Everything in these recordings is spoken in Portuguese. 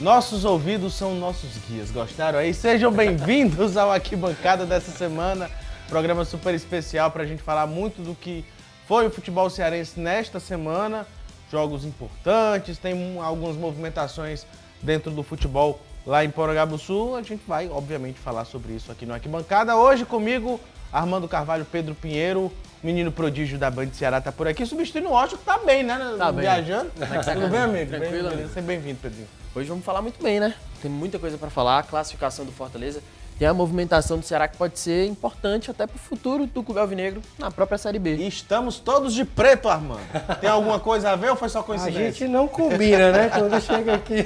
Nossos ouvidos são nossos guias, gostaram aí? Sejam bem-vindos ao Arquibancada dessa semana, programa super especial para a gente falar muito do que foi o futebol cearense nesta semana, jogos importantes, tem algumas movimentações dentro do futebol lá em Porangabuçu, a gente vai, obviamente, falar sobre isso aqui no Arquibancada. Hoje comigo, Armando Carvalho, Pedro Pinheiro, menino prodígio da Band Ceará tá por aqui, substituindo o Osho, que tá bem, né? Tá bem. Viajando. Tudo bem, amigo? Tranquilo, bem, amigo. seja bem-vindo, Pedrinho. Hoje vamos falar muito bem, né? Tem muita coisa para falar, a classificação do Fortaleza, tem a movimentação do Ceará que pode ser importante até pro futuro do Clube Alvinegro na própria Série B. E estamos todos de preto, Armando. Tem alguma coisa a ver ou foi só A coincidência? gente não combina, né? Quando chega aqui,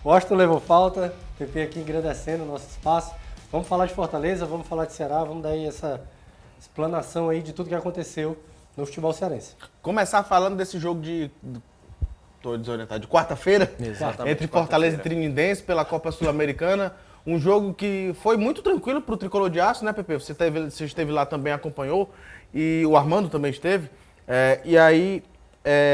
o Washington levou falta, o PP aqui engrandecendo o nosso espaço. Vamos falar de Fortaleza, vamos falar de Ceará, vamos dar aí essa explanação aí de tudo que aconteceu no futebol cearense. Começar falando desse jogo tô desorientado, de quarta-feira, Exatamente, entre Fortaleza e Trinidense pela Copa Sul-Americana. Um jogo que foi muito tranquilo pro Tricolor de Aço, né, Pepe? Você esteve lá também, acompanhou, e o Armando também esteve.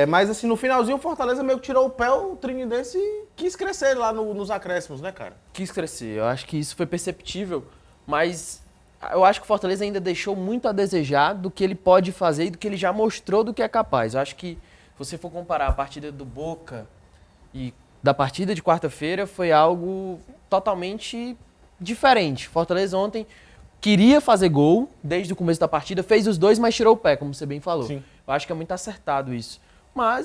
Mas assim, no finalzinho o Fortaleza meio que tirou o pé, o Trinidense quis crescer lá nos acréscimos, né, cara? Quis crescer, eu acho que isso foi perceptível, mas eu acho que o Fortaleza ainda deixou muito a desejar do que ele pode fazer e do que ele já mostrou do que é capaz. Eu acho que se você for comparar a partida do Boca e da partida de quarta-feira, foi algo totalmente diferente. Fortaleza ontem queria fazer gol desde o começo da partida, fez os dois, mas tirou o pé, como você bem falou. Sim. Eu acho que é muito acertado isso.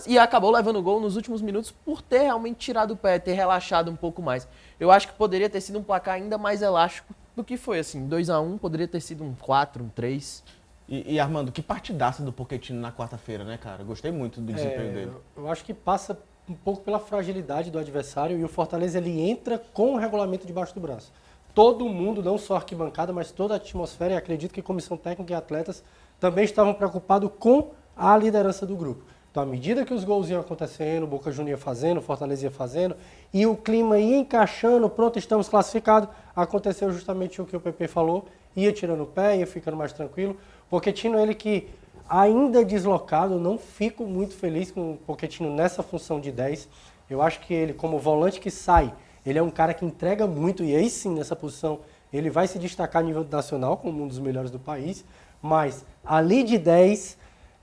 E acabou levando o gol nos últimos minutos por ter realmente tirado o pé, ter relaxado um pouco mais. Eu acho que poderia ter sido um placar ainda mais elástico do que foi, assim, 2-1, poderia ter sido um 4, um 3. E Armando, que partidaça do Pochettino na quarta-feira, né, cara? Gostei muito do desempenho dele. Eu acho que passa um pouco pela fragilidade do adversário e o Fortaleza ele entra com o regulamento debaixo do braço. Todo mundo, não só a arquibancada, mas toda a atmosfera, e acredito que comissão técnica e atletas também estavam preocupados com a liderança do grupo. Então, à medida que os gols iam acontecendo, o Boca Juniors ia fazendo, o Fortaleza ia fazendo, e o clima ia encaixando, pronto, estamos classificados, aconteceu justamente o que o PP falou, ia tirando o pé, ia ficando mais tranquilo. Pochettino, ele que ainda deslocado, não fico muito feliz com o Pochettino nessa função de 10. Eu acho que ele, como volante que sai, ele é um cara que entrega muito, e aí sim, nessa posição, ele vai se destacar a nível nacional como um dos melhores do país, mas ali de 10,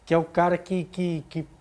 que é o cara que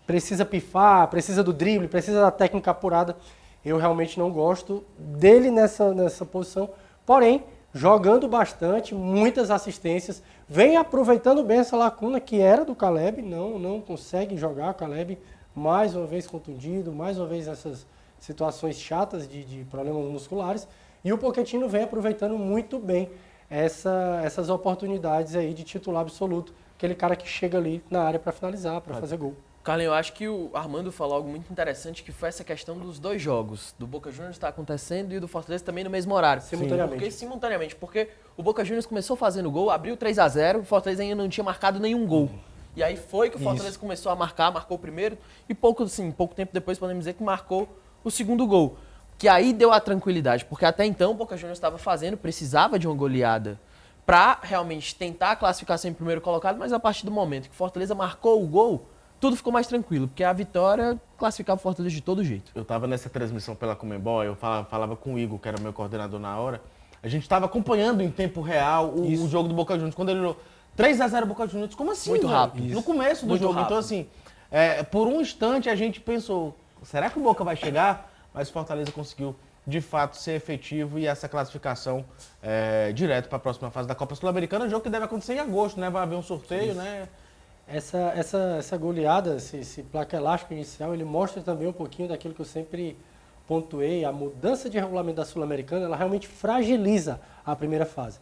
precisa pifar, precisa do drible, precisa da técnica apurada, eu realmente não gosto dele nessa posição, porém, jogando bastante, muitas assistências, vem aproveitando bem essa lacuna que era do Caleb, não consegue jogar, o Caleb mais uma vez contundido, mais uma vez nessas situações chatas de problemas musculares, e o Pochettino vem aproveitando muito bem essas oportunidades aí de titular absoluto, aquele cara que chega ali na área para finalizar, para fazer gol. Carlinhos, eu acho que o Armando falou algo muito interessante, que foi essa questão dos dois jogos. Do Boca Juniors está acontecendo e do Fortaleza também no mesmo horário. Simultaneamente. Porque o Boca Juniors começou fazendo gol, abriu 3-0, o Fortaleza ainda não tinha marcado nenhum gol. E aí foi que o Fortaleza começou a marcou o primeiro e pouco tempo depois podemos dizer que marcou o segundo gol. Que aí deu a tranquilidade, porque até então o Boca Juniors estava precisava de uma goleada para realmente tentar a classificação em primeiro colocado, mas a partir do momento que o Fortaleza marcou o gol, tudo ficou mais tranquilo, porque a vitória classificava o Fortaleza de todo jeito. Eu estava nessa transmissão pela Conmebol, eu falava com o Igor, que era meu coordenador na hora. A gente estava acompanhando em tempo real o jogo do Boca Juniors. Quando ele jogou 3-0 Boca Juniors, como assim? Muito velho? rápido. No começo do Muito jogo. rápido. Então, assim, por um instante a gente pensou, será que o Boca vai chegar? Mas o Fortaleza conseguiu, de fato, ser efetivo e essa classificação direto para a próxima fase da Copa Sul-Americana, jogo que deve acontecer em agosto, né? Vai haver um sorteio, né? Essa goleada, esse placar elástico inicial, ele mostra também um pouquinho daquilo que eu sempre pontuei, a mudança de regulamento da Sul-Americana, ela realmente fragiliza a primeira fase.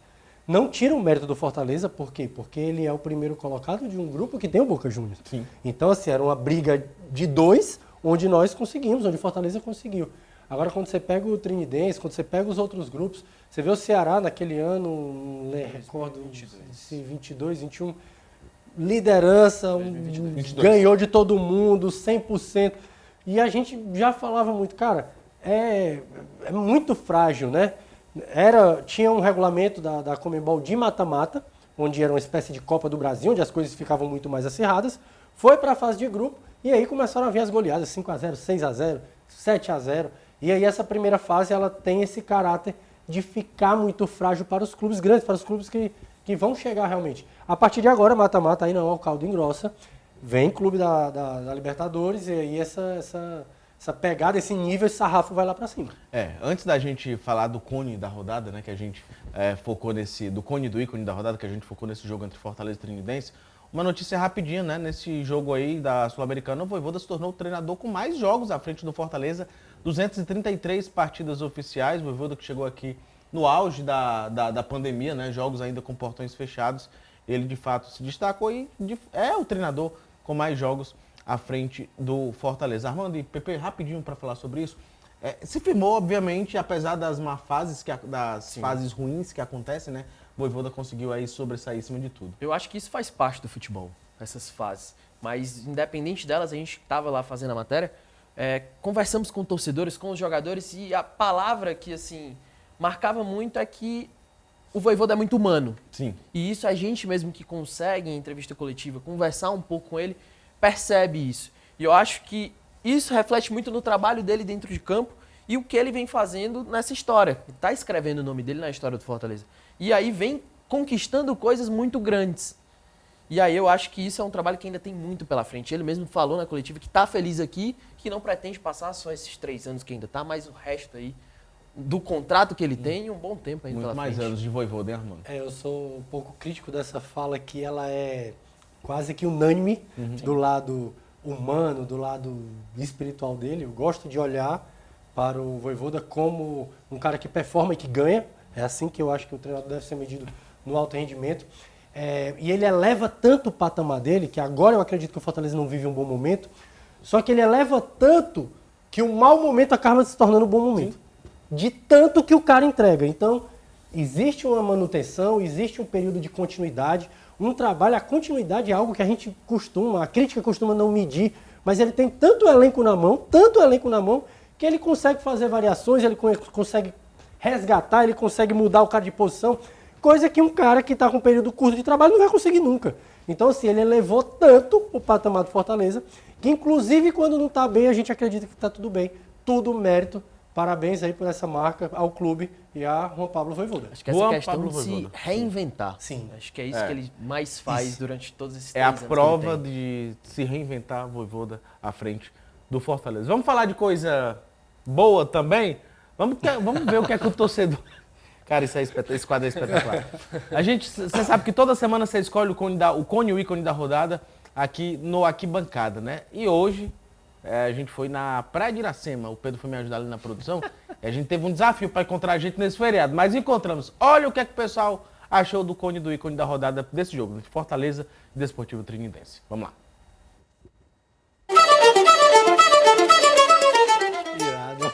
Não tira o mérito do Fortaleza, por quê? Porque ele é o primeiro colocado de um grupo que tem o Boca Juniors. Sim. Então, assim, era uma briga de 2, onde nós conseguimos, onde o Fortaleza conseguiu. Agora, quando você pega o Trinidense, quando você pega os outros grupos, você vê o Ceará naquele ano, não recordo, 22, 21, liderança, 22. ganhou de todo mundo, 100%. E a gente já falava muito, cara, é muito frágil, né? Tinha um regulamento da Conmebol de mata-mata, onde era uma espécie de Copa do Brasil, onde as coisas ficavam muito mais acirradas. Foi para a fase de grupo e aí começaram a vir as goleadas, 5-0, 6-0, 7-0. E aí essa primeira fase ela tem esse caráter de ficar muito frágil para os clubes grandes, para os clubes que vão chegar realmente. A partir de agora, mata-mata, aí não, o caldo engrossa, vem clube da Libertadores e aí essa pegada, esse nível, esse sarrafo vai lá para cima. Antes da gente falar do cone da rodada, né, que a gente focou do cone do ícone da rodada, que a gente focou nesse jogo entre Fortaleza e Trinidense, uma notícia rapidinha, né, nesse jogo aí da Sul-Americana, o Vojvoda se tornou o treinador com mais jogos à frente do Fortaleza, 233 partidas oficiais, o Vojvoda que chegou aqui no auge da pandemia, né, jogos ainda com portões fechados, ele de fato se destacou e é o treinador com mais jogos à frente do Fortaleza. Armando e Pepe, rapidinho para falar sobre isso. Se firmou, obviamente, apesar das má fases, fases ruins que acontecem, né? O Vojvoda conseguiu aí sobressair em cima de tudo. Eu acho que isso faz parte do futebol, essas fases. Mas, independente delas, a gente estava lá fazendo a matéria, conversamos com torcedores, com os jogadores, e a palavra que, assim, marcava muito é que o Vojvoda é muito humano. Sim. E isso a gente mesmo que consegue, em entrevista coletiva, conversar um pouco com ele, percebe isso. E eu acho que isso reflete muito no trabalho dele dentro de campo e o que ele vem fazendo nessa história. Ele está escrevendo o nome dele na história do Fortaleza. E aí vem conquistando coisas muito grandes. E aí eu acho que isso é um trabalho que ainda tem muito pela frente. Ele mesmo falou na coletiva que está feliz aqui, que não pretende passar só esses 3 anos que ainda está, mas o resto aí do contrato que ele tem, um bom tempo ainda pela frente. Muito mais anos de Vojvoda, hein, Armando? Eu sou um pouco crítico dessa fala que ela é quase que unânime do lado humano, do lado espiritual dele. Eu gosto de olhar para o Vojvoda como um cara que performa e que ganha. É assim que eu acho que o treinador deve ser medido no alto rendimento. E ele eleva tanto o patamar dele, que agora eu acredito que o Fortaleza não vive um bom momento, só que ele eleva tanto que o mau momento acaba se tornando um bom momento. Sim. De tanto que o cara entrega. Então, existe uma manutenção, existe um período de continuidade, um trabalho. A continuidade é algo que a crítica costuma não medir, mas ele tem tanto elenco na mão, que ele consegue fazer variações, ele consegue resgatar, ele consegue mudar o cara de posição, coisa que um cara que está com um período curto de trabalho não vai conseguir nunca. Então, assim, ele elevou tanto o patamar do Fortaleza, que inclusive quando não está bem, a gente acredita que está tudo bem, tudo mérito. Parabéns aí por essa marca ao clube e a Juan Pablo Vojvoda. Acho que essa questão de se reinventar. Sim. Acho que é isso que ele mais faz durante todos esses 3 anos. É a prova de se reinventar Vojvoda à frente do Fortaleza. Vamos falar de coisa boa também? Vamos ver o que é que o torcedor... Cara, esse quadro é espetacular. Você sabe que toda semana você escolhe o cone e o ícone da rodada aqui no Arquibancada, né? E hoje... a gente foi na Praia de Iracema, o Pedro foi me ajudar ali na produção, e a gente teve um desafio para encontrar a gente nesse feriado, mas encontramos. Olha o que é que o pessoal achou do cone do ícone da rodada desse jogo, de Fortaleza e Desportivo Trinidense. Vamos lá. Irado.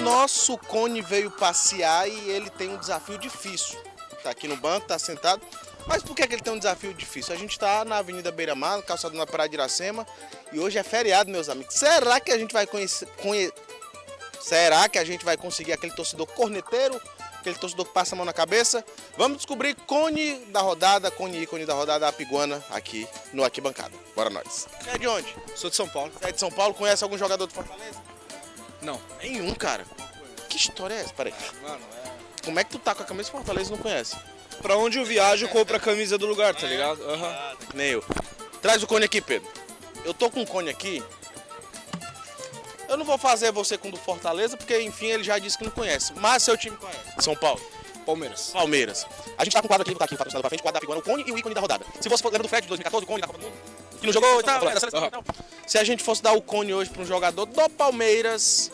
Nosso cone veio passear e ele tem um desafio difícil. Tá aqui no banco, tá sentado. Mas por que ele tem um desafio difícil? A gente tá na Avenida Beira-Mar, no calçado na Praia de Iracema, e hoje é feriado, meus amigos. Será que a gente vai Será que a gente vai conseguir aquele torcedor corneteiro, aquele torcedor que passa a mão na cabeça? Vamos descobrir cone da rodada, cone ícone da rodada Apiguana aqui no Arquibancada. Bora nós. Você é de onde? Sou de São Paulo. Você é de São Paulo? Conhece algum jogador do Fortaleza? Não. Nenhum, cara. Que história é essa? Peraí. Mano, Como é que tu tá com a camisa do Fortaleza e não conhece? Pra onde eu viajo, eu compro a camisa do lugar, tá ligado? Nem eu. Traz o cone aqui, Pedro. Eu tô com um cone aqui. Eu não vou fazer você com o do Fortaleza, porque, enfim, ele já disse que não conhece. Mas seu time conhece. São Paulo. Palmeiras. A gente tá com o quadro aqui, vou botar aqui, patrocinado pra frente, o quadro da Figuana, o cone e o ícone da rodada. Se você lembra do Fred de 2014, o cone da Copa do Mundo, que não jogou e tal, era seleção, então. Se a gente fosse dar o cone hoje pra um jogador do Palmeiras,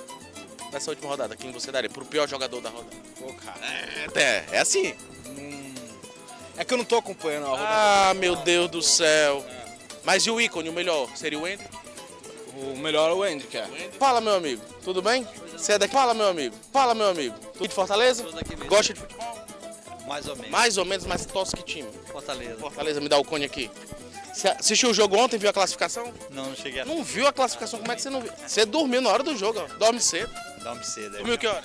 nessa última rodada, quem você daria? Pro pior jogador da rodada? Pô, cara. É assim. É que eu não tô acompanhando a rodada. Ah, meu Deus do céu. Mas e o ícone, o melhor? Seria o Ender? O melhor é o Andy, que é. Fala, meu amigo. Tudo bem? Você é daqui? Fala, meu amigo. Tudo de Fortaleza? Gosta de futebol? Mais ou menos. Mais ou menos, mas torce que time? Fortaleza. Fortaleza, me dá o cone aqui. Você assistiu o jogo ontem, viu a classificação? Não cheguei a... Não viu a classificação, como é que você não viu? Você dormiu na hora do jogo, ó. Dorme cedo. Dorme cedo. Dormiu que hora?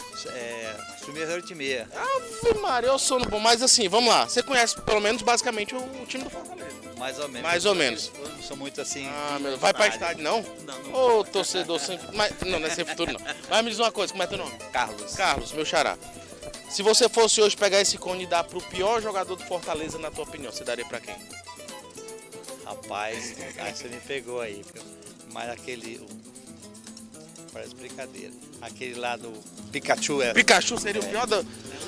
Sumi às 8h30. Ave Maria, eu sono bom. Mas assim, vamos lá. Você conhece, pelo menos, basicamente, o time do Fortaleza. Mais ou menos. Mais ou menos. Eu não sou muito assim... Vai pra estádio, não? Não. Ô, torcedor sem... Não é sem futuro, não. Mas me diz uma coisa, como é teu nome? Carlos. Carlos, meu xará. Se você fosse hoje pegar esse cone e dar pro pior jogador do Fortaleza, na tua opinião, você daria pra quem? Rapaz, aí você me pegou aí. Mas aquele... Parece brincadeira. Aquele lá do Pikachu Pikachu seria o pior da...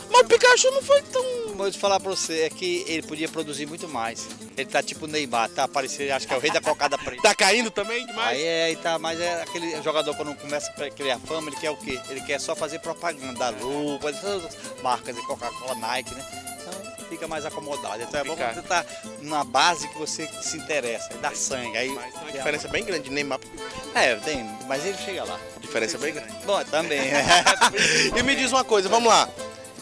Mas o Pikachu não foi tão... Vou te falar pra você, é que ele podia produzir muito mais. Ele tá tipo o Neymar, tá aparecendo, acho que é o rei da cocada preta. Tá caindo também demais? Aí tá, mas é aquele jogador quando começa a criar fama, ele quer o quê? Ele quer só fazer propaganda da Lupa, dessas marcas de Coca-Cola, Nike, né? Então fica mais acomodado. Então é bom você tá na base que você se interessa, dá sangue. Aí Mas tem uma diferença bem grande de Neymar. tem, mas ele chega lá. Diferença bem grande. Bom, também. E me diz uma coisa, vamos lá.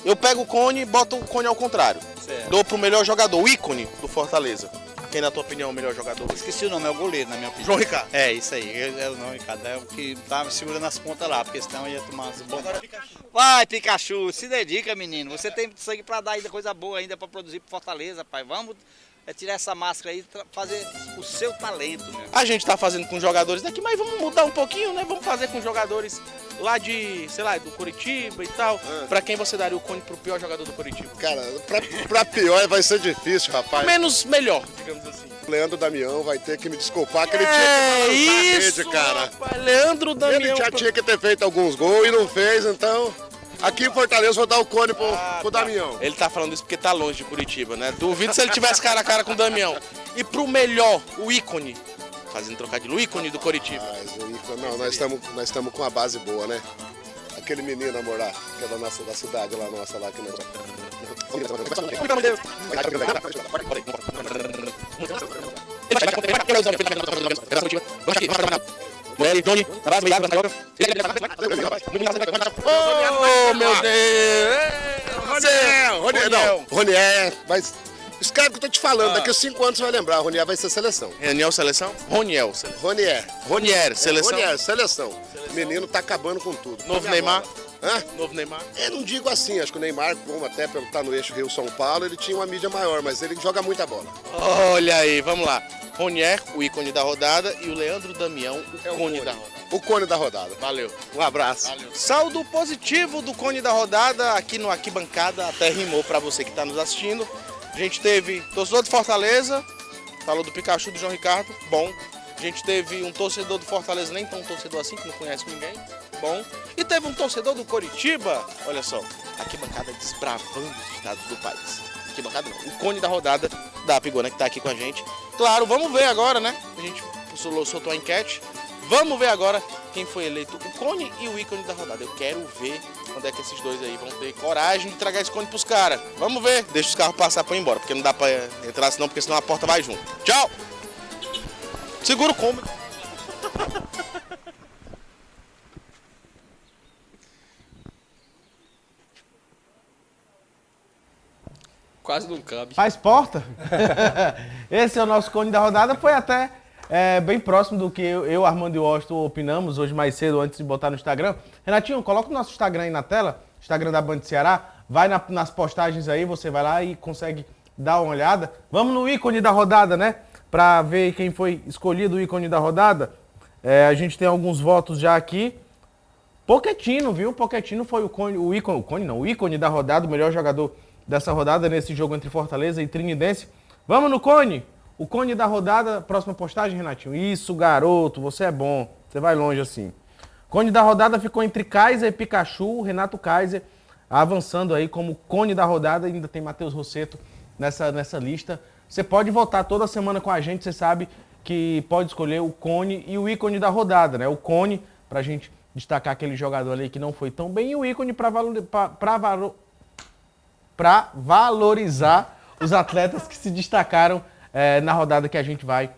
Eu pego o cone e boto o cone ao contrário. Certo. Dou pro melhor jogador, o ícone do Fortaleza. Quem, na tua opinião, é o melhor jogador? Esqueci o nome, é o goleiro, na minha opinião. João Ricardo. É, isso aí, é o nome, Ricardo. É o que tá me segurando as pontas lá, porque senão eu ia tomar as bombas. Vai, Pikachu, se dedica, menino. Você tem sangue pra dar ainda coisa boa ainda pra produzir pro Fortaleza, pai. Vamos tirar essa máscara aí e fazer o seu talento, meu. A gente tá fazendo com jogadores daqui, mas vamos mudar um pouquinho, né? Vamos fazer com jogadores lá de, sei lá, do Curitiba e tal. Pra quem você daria o cone pro pior jogador do Curitiba? Cara, pra pior vai ser difícil, rapaz. Menos melhor, digamos assim. Leandro Damião vai ter que me desculpar, que ele tinha que balançar a rede, cara. Rapaz, Leandro Damião. Ele já tinha que ter feito alguns gols e não fez, então... Aqui em Fortaleza vou dar o cone pro Damião. Ele tá falando isso porque tá longe de Curitiba, né? Duvido se ele tivesse cara a cara com o Damião. E pro melhor, o ícone. Fazendo trocadilho, o ícone do Curitiba. Mas o ícone, não, nós estamos com uma base boa, né? Aquele menino, amor, lá, que é da cidade lá nossa, lá que nós... Oh, meu Deus! Ronier, mas os caras que eu tô te falando, daqui a 5 anos você vai lembrar, Ronier vai ser seleção. Roniel, seleção? Roniel, seleção. Ronier, seleção. Ronier, seleção. O menino tá acabando com tudo. Novo Neymar? Hã? Novo Neymar? Eu não digo assim, acho que o Neymar, como até pelo estar no eixo Rio-São Paulo, ele tinha uma mídia maior, mas ele joga muita bola. Olha aí, vamos lá. Ronier, o ícone da rodada, e o Leandro Damião, o cone da rodada. O cone da rodada. Valeu. Um abraço. Valeu. Saldo positivo do cone da rodada aqui no Arquibancada, até rimou pra você que tá nos assistindo. A gente teve torcedor de Fortaleza, falou do Pikachu, do João Ricardo, bom. A gente teve um torcedor do Fortaleza, nem tão torcedor assim, que não conhece ninguém, bom. E teve um torcedor do Coritiba, olha só, Arquibancada desbravando os estados do país. Arquibancada não, o cone da rodada da Pigona que tá aqui com a gente. Claro, vamos ver agora, né? A gente soltou a enquete. Vamos ver agora quem foi eleito o cone e o ícone da rodada. Eu quero ver quando é que esses dois aí vão ter coragem de entregar esse cone pros caras. Vamos ver. Deixa os carros passar pra ir embora, porque não dá pra entrar senão, porque senão a porta vai junto. Tchau! Segura o combo. Quase não cabe. Faz porta. Esse é o nosso cone da rodada. Foi até bem próximo do que eu, Armando e o Washington opinamos hoje mais cedo, antes de botar no Instagram. Renatinho, coloca o nosso Instagram aí na tela, Instagram da Band Ceará. Vai nas postagens aí, você vai lá e consegue dar uma olhada. Vamos no ícone da rodada, né? Pra ver quem foi escolhido o ícone da rodada. A gente tem alguns votos já aqui. Pochettino, viu? Pochettino foi o ícone da rodada, o melhor jogador dessa rodada nesse jogo entre Fortaleza e Trinidense. Vamos no cone? O cone da rodada, próxima postagem, Renatinho. Isso, garoto, você é bom. Você vai longe assim. Cone da rodada ficou entre Kaiser e Pikachu, Renato Kaiser avançando aí como cone da rodada. Ainda tem Matheus Rosseto nessa lista. Você pode votar toda semana com a gente, você sabe que pode escolher o cone e o ícone da rodada, né? O cone, pra gente destacar aquele jogador ali que não foi tão bem, e o ícone pra valorizar os atletas que se destacaram na rodada que a gente vai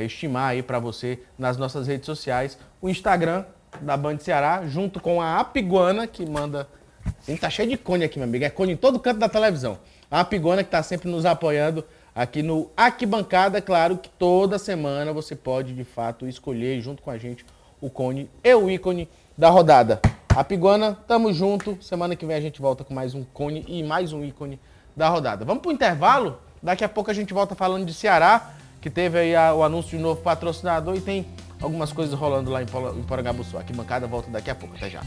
estimar aí pra você nas nossas redes sociais. O Instagram da Band Ceará, junto com a Apiguana, que manda... Tá cheio de cone aqui, meu amigo. É cone em todo canto da televisão. A Apiguana que tá sempre nos apoiando aqui no Arquibancada. Claro que toda semana você pode, de fato, escolher junto com a gente o cone e o ícone da rodada. Apiguana, tamo junto. Semana que vem a gente volta com mais um cone e mais um ícone da rodada. Vamos pro intervalo? Daqui a pouco a gente volta falando de Ceará, que teve aí o anúncio de um novo patrocinador e tem algumas coisas rolando lá em Porangabuçu. Arquibancada volta daqui a pouco. Até já.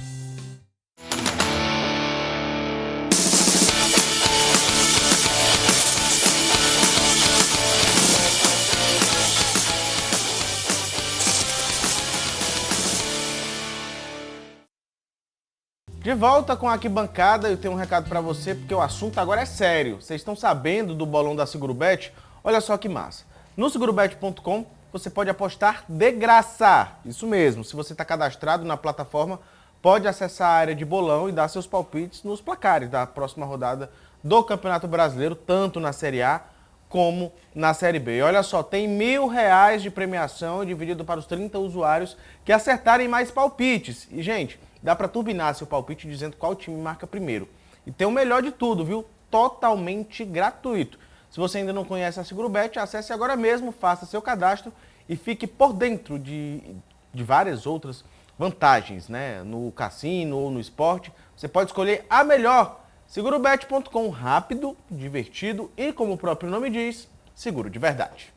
De volta com a Arquibancada, eu tenho um recado pra você, porque o assunto agora é sério. Vocês estão sabendo do bolão da Segurobet? Olha só que massa. No segurobet.com você pode apostar de graça. Isso mesmo, se você está cadastrado na plataforma, pode acessar a área de bolão e dar seus palpites nos placares da próxima rodada do Campeonato Brasileiro, tanto na Série A como na Série B. E olha só, tem R$1.000 de premiação dividido para os 30 usuários que acertarem mais palpites. E, gente, dá para turbinar seu palpite dizendo qual time marca primeiro. E tem o melhor de tudo, viu? Totalmente gratuito. Se você ainda não conhece a Segurobet, acesse agora mesmo, faça seu cadastro e fique por dentro de várias outras vantagens, né? No cassino ou no esporte, você pode escolher a melhor. Segurobet.com, rápido, divertido e, como o próprio nome diz, seguro de verdade.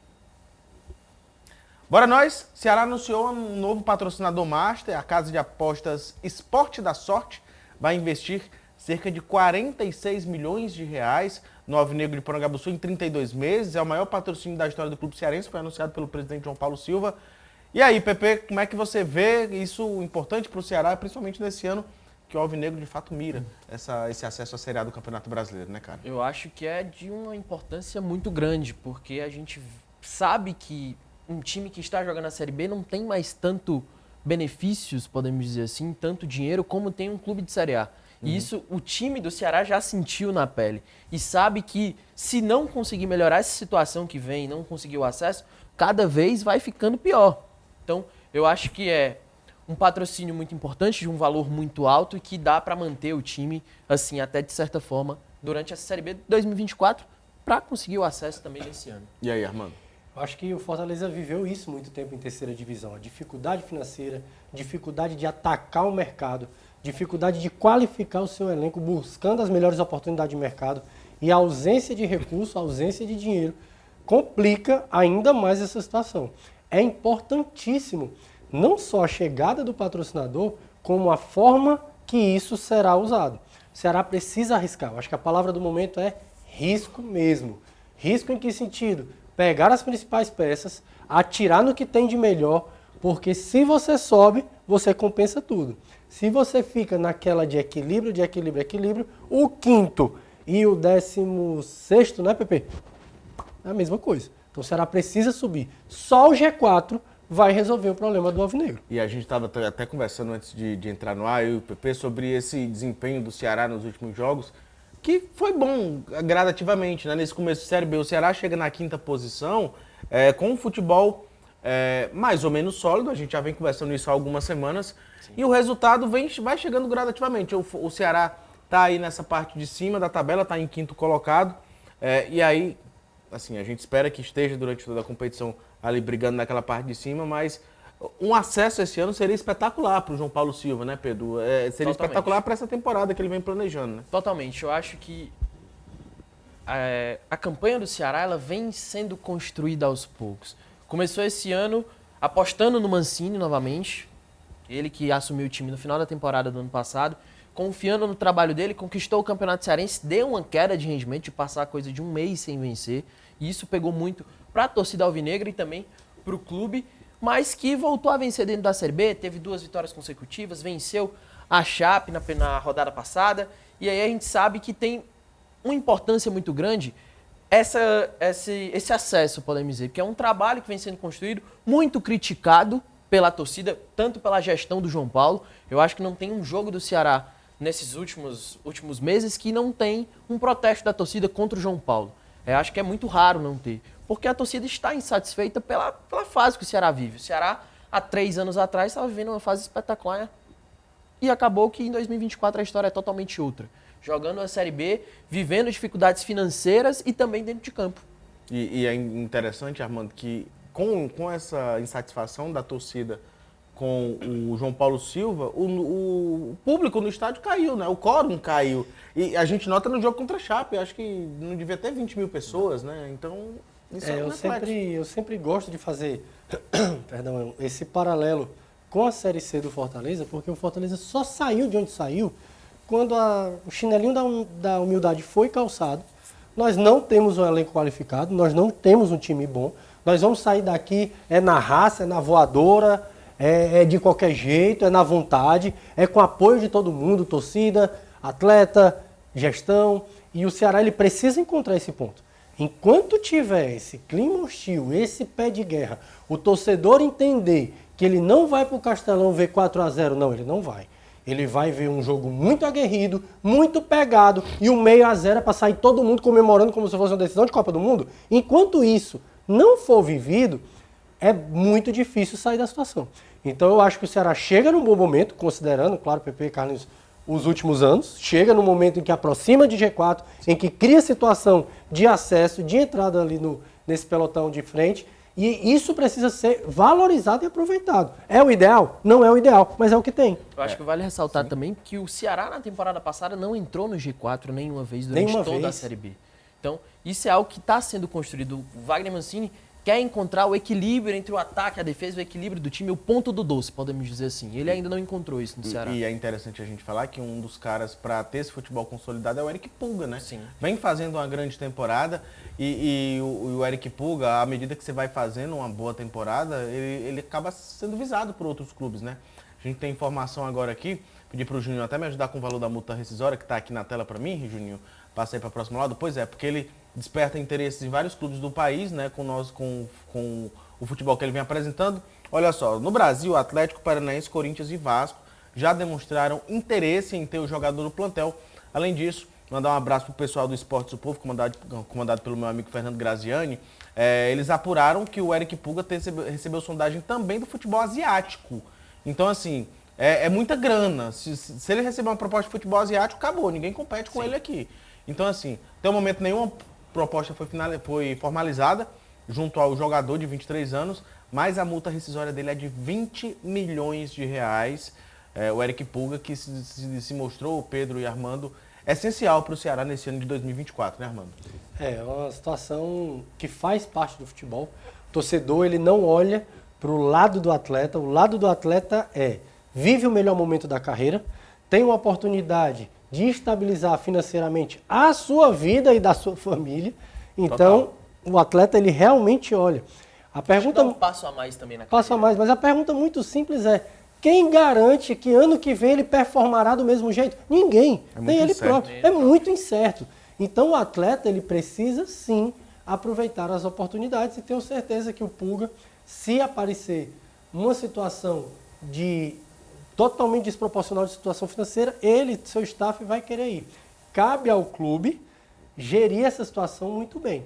Bora nós! Ceará anunciou um novo patrocinador master, a casa de apostas Esporte da Sorte vai investir cerca de R$46 milhões no Alvinegro de Porangabuçu em 32 meses. É o maior patrocínio da história do clube cearense, foi anunciado pelo presidente João Paulo Silva. E aí, Pepe, como é que você vê isso importante para o Ceará, principalmente nesse ano que o Alvinegro de fato mira esse acesso à Série A do Campeonato Brasileiro, né, cara? Eu acho que é de uma importância muito grande, porque a gente sabe que um time que está jogando a Série B não tem mais tanto benefícios, podemos dizer assim, tanto dinheiro como tem um clube de Série A. E isso o time do Ceará já sentiu na pele. E sabe que se não conseguir melhorar essa situação que vem, não conseguir o acesso, cada vez vai ficando pior. Então, eu acho que é um patrocínio muito importante, de um valor muito alto e que dá para manter o time, assim, até de certa forma, durante essa Série B de 2024, para conseguir o acesso também nesse ano. E aí, Armando? Eu acho que o Fortaleza viveu isso muito tempo em terceira divisão. A dificuldade financeira, dificuldade de atacar o mercado, dificuldade de qualificar o seu elenco, buscando as melhores oportunidades de mercado e a ausência de recurso, a ausência de dinheiro, complica ainda mais essa situação. É importantíssimo não só a chegada do patrocinador, como a forma que isso será usado. O Ceará precisa arriscar. Eu acho que a palavra do momento é risco mesmo. Risco em que sentido? Pegar as principais peças, atirar no que tem de melhor, porque se você sobe, você compensa tudo. Se você fica naquela de equilíbrio, o quinto e o 16º, né, Pepe? É a mesma coisa. Então o Ceará precisa subir. Só o G4 vai resolver o problema do Alvinegro. E a gente estava até conversando antes de entrar no ar, eu e o Pepe, sobre esse desempenho do Ceará nos últimos jogos, que foi bom gradativamente, né? Nesse começo de Série B, o Ceará chega na 5ª posição com um futebol mais ou menos sólido, a gente já vem conversando isso há algumas semanas, sim, e o resultado vai chegando gradativamente. O Ceará está aí nessa parte de cima da tabela, está em 5º colocado, e aí, assim, a gente espera que esteja durante toda a competição ali brigando naquela parte de cima, mas um acesso esse ano seria espetacular para o João Paulo Silva, né, Pedro? Seria totalmente espetacular para essa temporada que ele vem planejando, né? Totalmente. Eu acho que a campanha do Ceará ela vem sendo construída aos poucos. Começou esse ano apostando no Mancini novamente, ele que assumiu o time no final da temporada do ano passado, confiando no trabalho dele, conquistou o Campeonato Cearense, deu uma queda de rendimento de passar coisa de um mês sem vencer, e isso pegou muito para a torcida alvinegra e também para o clube, mas que voltou a vencer dentro da Série B, teve 2 vitórias consecutivas, venceu a Chape na rodada passada, e aí a gente sabe que tem uma importância muito grande esse acesso, podemos dizer, porque é um trabalho que vem sendo construído, muito criticado pela torcida, tanto pela gestão do João Paulo. Eu acho que não tem um jogo do Ceará nesses últimos meses que não tem um protesto da torcida contra o João Paulo. Eu acho que é muito raro não ter, porque a torcida está insatisfeita pela fase que o Ceará vive. O Ceará, há 3 anos atrás, estava vivendo uma fase espetacular e acabou que em 2024 a história é totalmente outra. Jogando a Série B, vivendo dificuldades financeiras e também dentro de campo. E é interessante, Armando, que com essa insatisfação da torcida com o João Paulo Silva, o público no estádio caiu, né? O quórum caiu. E a gente nota no jogo contra a Chape, acho que não devia ter 20 mil pessoas, né? Então, isso é eu sempre gosto de fazer perdão, esse paralelo com a Série C do Fortaleza, porque o Fortaleza só saiu de onde saiu quando o chinelinho da humildade foi calçado. Nós não temos um elenco qualificado, nós não temos um time bom, nós vamos sair daqui na raça, na voadora, de qualquer jeito, na vontade, com apoio de todo mundo, torcida, atleta, gestão, e o Ceará ele precisa encontrar esse ponto. Enquanto tiver esse clima hostil, esse pé de guerra, o torcedor entender que ele não vai para o Castelão ver 4-0, não, ele não vai. Ele vai ver um jogo muito aguerrido, muito pegado, e um 0-0 para sair todo mundo comemorando como se fosse uma decisão de Copa do Mundo. Enquanto isso não for vivido, é muito difícil sair da situação. Então eu acho que o Ceará chega num bom momento, considerando, claro, Pepe e Carlinhos, os últimos anos, chega no momento em que aproxima de G4, em que cria situação de acesso, de entrada ali nesse pelotão de frente, e isso precisa ser valorizado e aproveitado. É o ideal? Não é o ideal, mas é o que tem. Eu acho que vale ressaltar também que o Ceará na temporada passada não entrou no G4 nenhuma vez durante toda a Série B. Então, isso é algo que está sendo construído. O Wagner Mancini quer encontrar o equilíbrio entre o ataque e a defesa, o equilíbrio do time, o ponto do doce, podemos dizer assim. Ele ainda não encontrou isso no Ceará. E é interessante a gente falar que um dos caras para ter esse futebol consolidado é o Eric Pulga, né? Sim. Vem fazendo uma grande temporada e o Eric Pulga, à medida que você vai fazendo uma boa temporada, ele acaba sendo visado por outros clubes, né? A gente tem informação agora aqui, pedi para o Juninho até me ajudar com o valor da multa rescisória, que está aqui na tela para mim, Juninho. Passei para o próximo lado. Pois é, porque ele desperta interesses em vários clubes do país, né, com o futebol que ele vem apresentando. Olha só, no Brasil, Atlético Paranaense, Corinthians e Vasco já demonstraram interesse em ter o jogador no plantel. Além disso, mandar um abraço para o pessoal do Esportes do Povo, comandado pelo meu amigo Fernando Graziani. Eles apuraram que o Eric Pulga recebeu sondagem também do futebol asiático. Então, assim, é muita grana. Se ele receber uma proposta de futebol asiático, acabou, ninguém compete com ele aqui. Então, assim, até o momento nenhuma proposta foi formalizada junto ao jogador de 23 anos, mas a multa rescisória dele é de 20 milhões de reais. O Eric Pulga, que se mostrou, o Pedro e Armando, essencial para o Ceará nesse ano de 2024, né, Armando? É uma situação que faz parte do futebol. O torcedor, ele não olha para o lado do atleta. O lado do atleta vive o melhor momento da carreira, tem uma oportunidade de estabilizar financeiramente a sua vida e da sua família. Então, o atleta, ele realmente olha. A pergunta dá um passo a mais também na carreira. Passo a mais, mas a pergunta muito simples é: quem garante que ano que vem ele performará do mesmo jeito? Ninguém, nem ele próprio. É muito incerto. Então, o atleta, ele precisa sim aproveitar as oportunidades, e tenho certeza que o Pulga, se aparecer uma situação totalmente desproporcional de situação financeira, ele, seu staff, vai querer ir. Cabe ao clube gerir essa situação muito bem,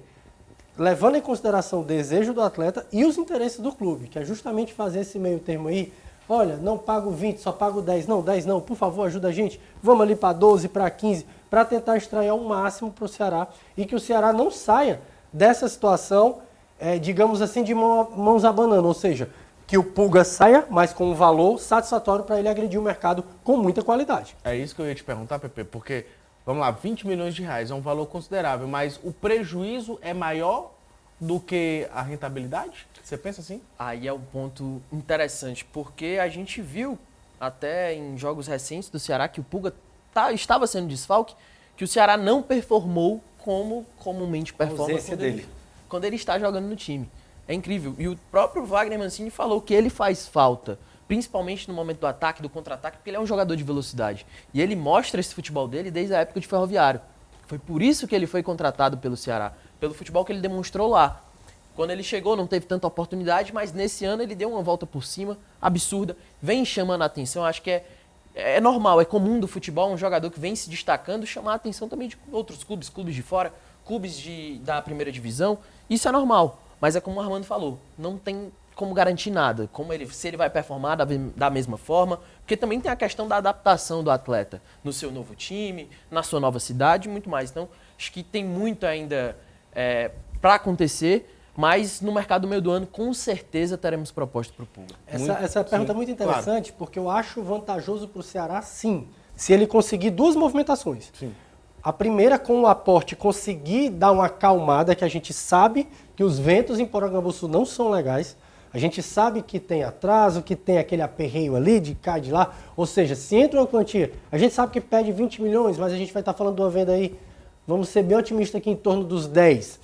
levando em consideração o desejo do atleta e os interesses do clube, que é justamente fazer esse meio termo aí. Olha, não pago 20, só pago 10. Não, 10 não, por favor, ajuda a gente. Vamos ali para 12, para 15, para tentar extrair ao máximo para o Ceará, e que o Ceará não saia dessa situação, digamos assim, de mãos abanando, ou seja, que o Pulga saia, mas com um valor satisfatório para ele agredir o mercado com muita qualidade. É isso que eu ia te perguntar, Pepe, porque, vamos lá, 20 milhões de reais é um valor considerável, mas o prejuízo é maior do que a rentabilidade? Você pensa assim? Aí é um ponto interessante, porque a gente viu até em jogos recentes do Ceará que o Pulga estava sendo desfalque, que o Ceará não performou como comumente performa quando ele está jogando no time. É incrível. E o próprio Wagner Mancini falou que ele faz falta, principalmente no momento do ataque, do contra-ataque, porque ele é um jogador de velocidade. E ele mostra esse futebol dele desde a época de Ferroviário. Foi por isso que ele foi contratado pelo Ceará, pelo futebol que ele demonstrou lá. Quando ele chegou, não teve tanta oportunidade, mas nesse ano ele deu uma volta por cima, absurda, vem chamando a atenção. Acho que é normal, é comum do futebol um jogador que vem se destacando chamar a atenção também de outros clubes de fora, clubes da primeira divisão. Isso é normal. Mas é como o Armando falou, não tem como garantir nada, se ele vai performar da mesma forma, porque também tem a questão da adaptação do atleta no seu novo time, na sua nova cidade e muito mais. Então, acho que tem muito ainda para acontecer, mas no mercado do meio do ano, com certeza, teremos proposta para o Pulga. Essa pergunta é muito interessante, porque eu acho vantajoso para o Ceará, sim, se ele conseguir duas movimentações. Sim. A primeira, com o aporte, conseguir dar uma acalmada, que a gente sabe que os ventos em Porangabuçu não são legais. A gente sabe que tem atraso, que tem aquele aperreio ali, de cá e de lá. Ou seja, se entra uma quantia, a gente sabe que pede 20 milhões, mas a gente vai estar falando de uma venda aí, vamos ser bem otimistas aqui, em torno dos 10.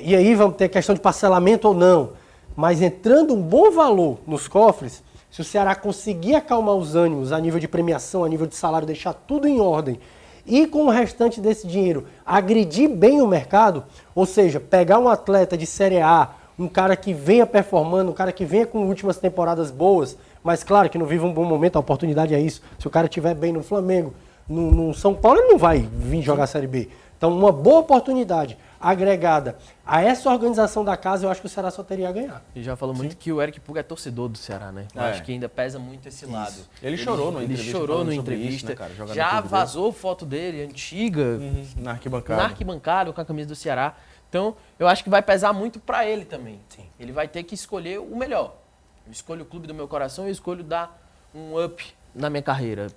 E aí vamos ter questão de parcelamento ou não. Mas entrando um bom valor nos cofres, se o Ceará conseguir acalmar os ânimos a nível de premiação, a nível de salário, deixar tudo em ordem, e com o restante desse dinheiro agredir bem o mercado, ou seja, pegar um atleta de Série A, um cara que venha performando, um cara que venha com últimas temporadas boas, mas claro que não vive um bom momento, a oportunidade é isso. Se o cara estiver bem no Flamengo, no São Paulo, ele não vai vir jogar a Série B. Então, uma boa oportunidade agregada a essa organização da casa, eu acho que o Ceará só teria a ganhar. E já falou muito que o Eric Pulga é torcedor do Ceará, né? Eu acho que ainda pesa muito esse lado. Ele chorou numa entrevista. Ele chorou numa isso, entrevista. né, cara? Já vazou foto dele, antiga, na arquibancada. na arquibancada, com a camisa do Ceará. Então, eu acho que vai pesar muito pra ele também. Sim. Ele vai ter que escolher o melhor. Eu escolho o clube do meu coração, eu escolho dar um up na minha carreira,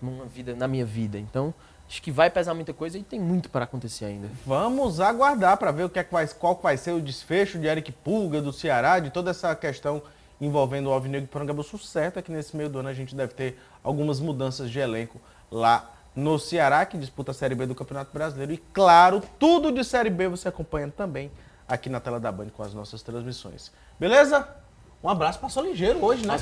na minha vida. Então, acho que vai pesar muita coisa e tem muito para acontecer ainda. Vamos aguardar para ver qual vai ser o desfecho de Eric Pulga, do Ceará, de toda essa questão envolvendo o Alvinegro e Porangabuçu. Certo é que nesse meio do ano a gente deve ter algumas mudanças de elenco lá no Ceará, que disputa a Série B do Campeonato Brasileiro. E claro, tudo de Série B você acompanha também aqui na tela da Band com as nossas transmissões. Beleza? Um abraço, passou ligeiro hoje, né?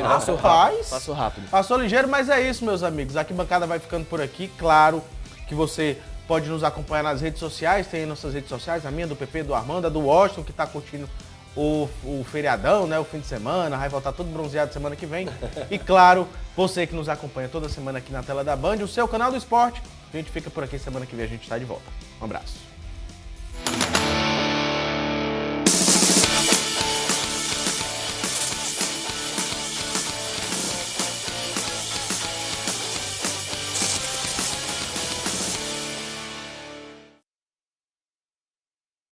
Passou rápido. Passou ligeiro, mas é isso, meus amigos. A arquibancada vai ficando por aqui. Claro que você pode nos acompanhar nas redes sociais. Tem nossas redes sociais, a minha, do PP, do Armando, a do Washington, que está curtindo o feriadão, né? O fim de semana. Vai voltar todo bronzeado semana que vem. E claro, você que nos acompanha toda semana aqui na tela da Band, o seu canal do esporte. A gente fica por aqui, semana que vem a gente está de volta. Um abraço.